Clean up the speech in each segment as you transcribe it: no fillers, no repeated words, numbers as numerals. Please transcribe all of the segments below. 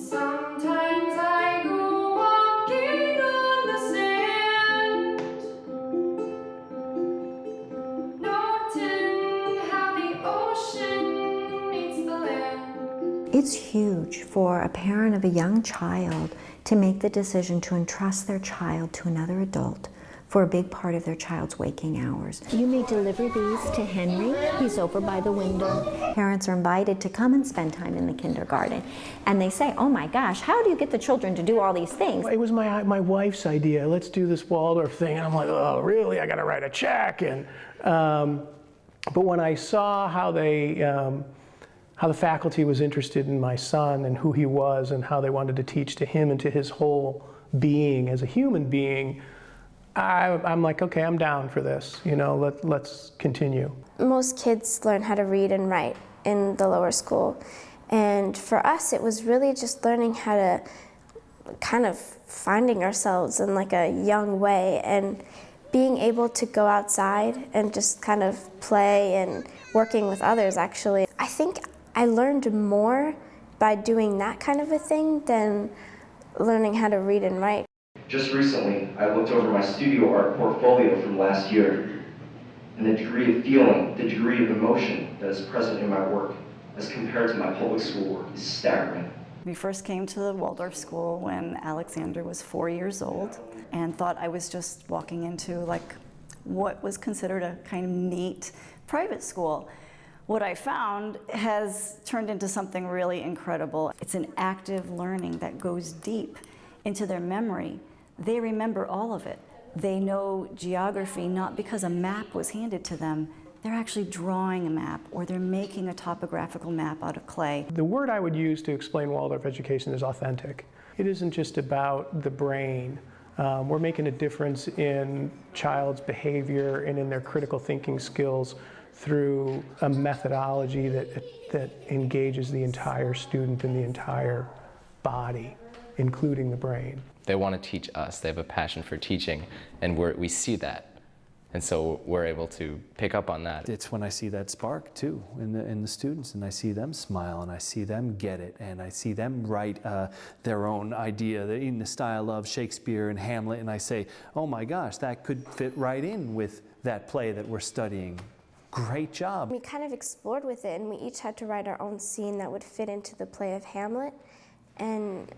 Sometimes I go walking on the sand, noting how the ocean meets the land. It's huge for a parent of a young child to make the decision to entrust their child to another adult for a big part of their child's waking hours. You may deliver these to Henry. He's over by the window. Parents are invited to come and spend time in the kindergarten. And they say, oh my gosh, how do you get the children to do all these things? It was my wife's idea. Let's do this Waldorf thing. And I'm like, oh, really? I got to write a check. And but when I saw how the faculty was interested in my son and who he was and how they wanted to teach to him and to his whole being as a human being, I'm like, okay, I'm down for this. You know, let's continue. Most kids learn how to read and write in the lower school. And for us, it was really just learning how to kind of finding ourselves in like a young way and being able to go outside and just kind of play and working with others, actually. I think I learned more by doing that kind of a thing than learning how to read and write. Just recently, I looked over my studio art portfolio from last year, and the degree of feeling, the degree of emotion that is present in my work as compared to my public school work is staggering. We first came to the Waldorf school when Alexander was 4 years old and thought I was just walking into like what was considered a kind of neat private school. What I found has turned into something really incredible. It's an active learning that goes deep into their memory. They remember all of it. They know geography not because a map was handed to them. They're actually drawing a map, or they're making a topographical map out of clay. The word I would use to explain Waldorf education is authentic. It isn't just about the brain. We're making a difference in child's behavior and in their critical thinking skills through a methodology that engages the entire student and the entire body, including the brain. They want to teach us. They have a passion for teaching, and we see that. And so we're able to pick up on that. It's when I see that spark too in the students, and I see them smile, and I see them get it, and I see them write their own idea in the style of Shakespeare and Hamlet, and I say, oh my gosh, that could fit right in with that play that we're studying. Great job. We kind of explored with it, and we each had to write our own scene that would fit into the play of Hamlet, and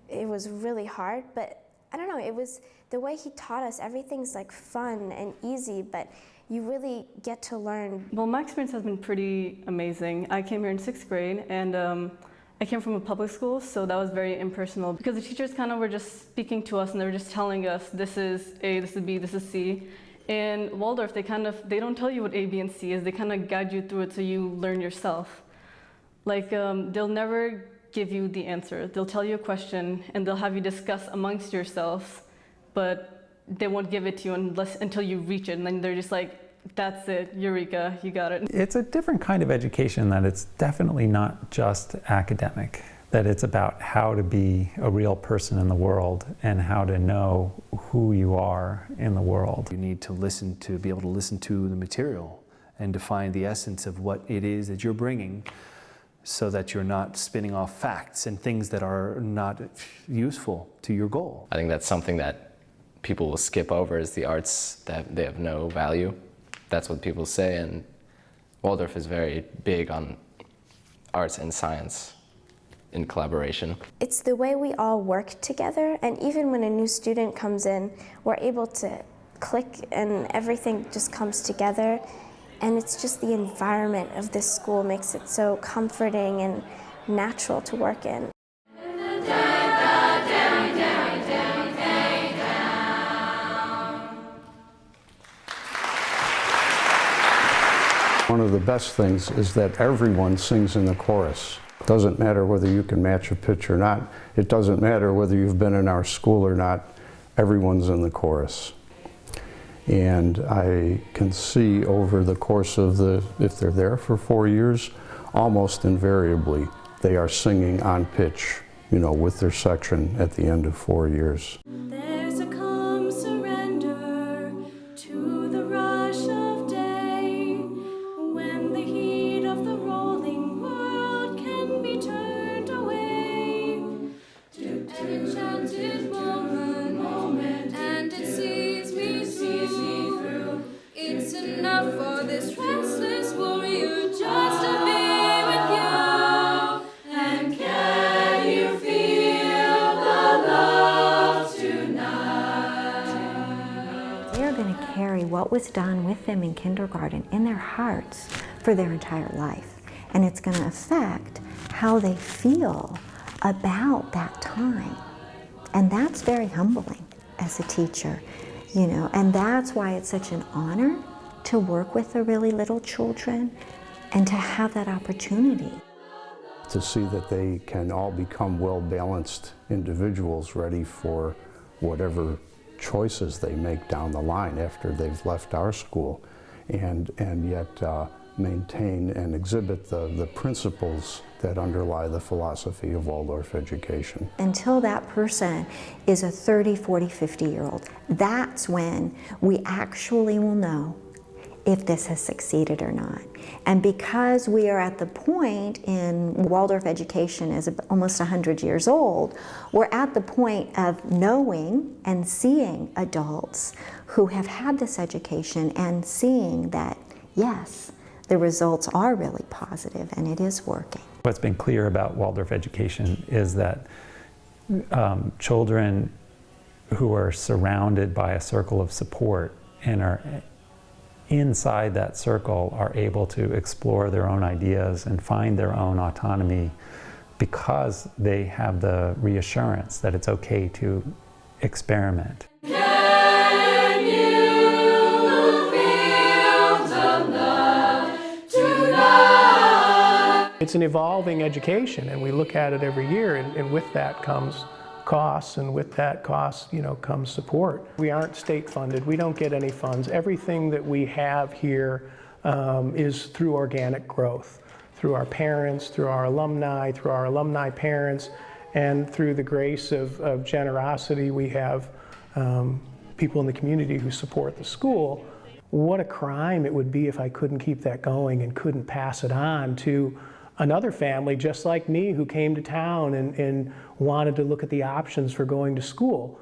it was really hard, but I don't know, it was the way he taught us. Everything's like fun and easy, but you really get to learn. Well, my experience has been pretty amazing. I came here in 6th grade, and I came from a public school, so that was very impersonal because the teachers kind of were just speaking to us, and they were just telling us, this is A, this is B, this is C. In Waldorf, they don't tell you what A, B, and C is. They kind of guide you through it so you learn yourself. Like, they'll never give you the answer. They'll tell you a question, and they'll have you discuss amongst yourselves, but they won't give it to you until you reach it, and then they're just like, that's it, eureka, you got it. It's a different kind of education, that it's definitely not just academic, that it's about how to be a real person in the world and how to know who you are in the world. You need to listen to, be able to listen to the material and define the essence of what it is that you're bringing, so that you're not spinning off facts and things that are not useful to your goal. I think that's something that people will skip over, is the arts, that they have no value. That's what people say, and Waldorf is very big on arts and science in collaboration. It's the way we all work together, and even when a new student comes in, we're able to click and everything just comes together. And it's just the environment of this school makes it so comforting and natural to work in. One of the best things is that everyone sings in the chorus. It doesn't matter whether you can match a pitch or not. It doesn't matter whether you've been in our school or not. Everyone's in the chorus. And I can see over the course of if they're there for 4 years, almost invariably they are singing on pitch, you know, with their section at the end of 4 years. There's a calm surrender to the rush of day, when the heat of the rolling world can be turned away. what was done with them in kindergarten in their hearts for their entire life. And it's going to affect how they feel about that time. And that's very humbling as a teacher, you know, and that's why it's such an honor to work with the really little children and to have that opportunity. To see that they can all become well-balanced individuals ready for whatever choices they make down the line after they've left our school, and yet maintain and exhibit the principles that underlie the philosophy of Waldorf education. Until that person is a 30, 40, 50-year-old, that's when we actually will know if this has succeeded or not. And because we are at the point in Waldorf education is almost 100 years old, we're at the point of knowing and seeing adults who have had this education and seeing that, yes, the results are really positive and it is working. What's been clear about Waldorf education is that children who are surrounded by a circle of support and are inside that circle are able to explore their own ideas and find their own autonomy because they have the reassurance that it's okay to experiment. Can you feel the love tonight? It's an evolving education, and we look at it every year, and with that comes costs, and with that cost, you know, comes support. We aren't state funded. We don't get any funds. Everything that we have here is through organic growth, through our parents, through our alumni parents, and through the grace of generosity. We have people in the community who support the school. What a crime it would be if I couldn't keep that going and couldn't pass it on to another family just like me who came to town and wanted to look at the options for going to school.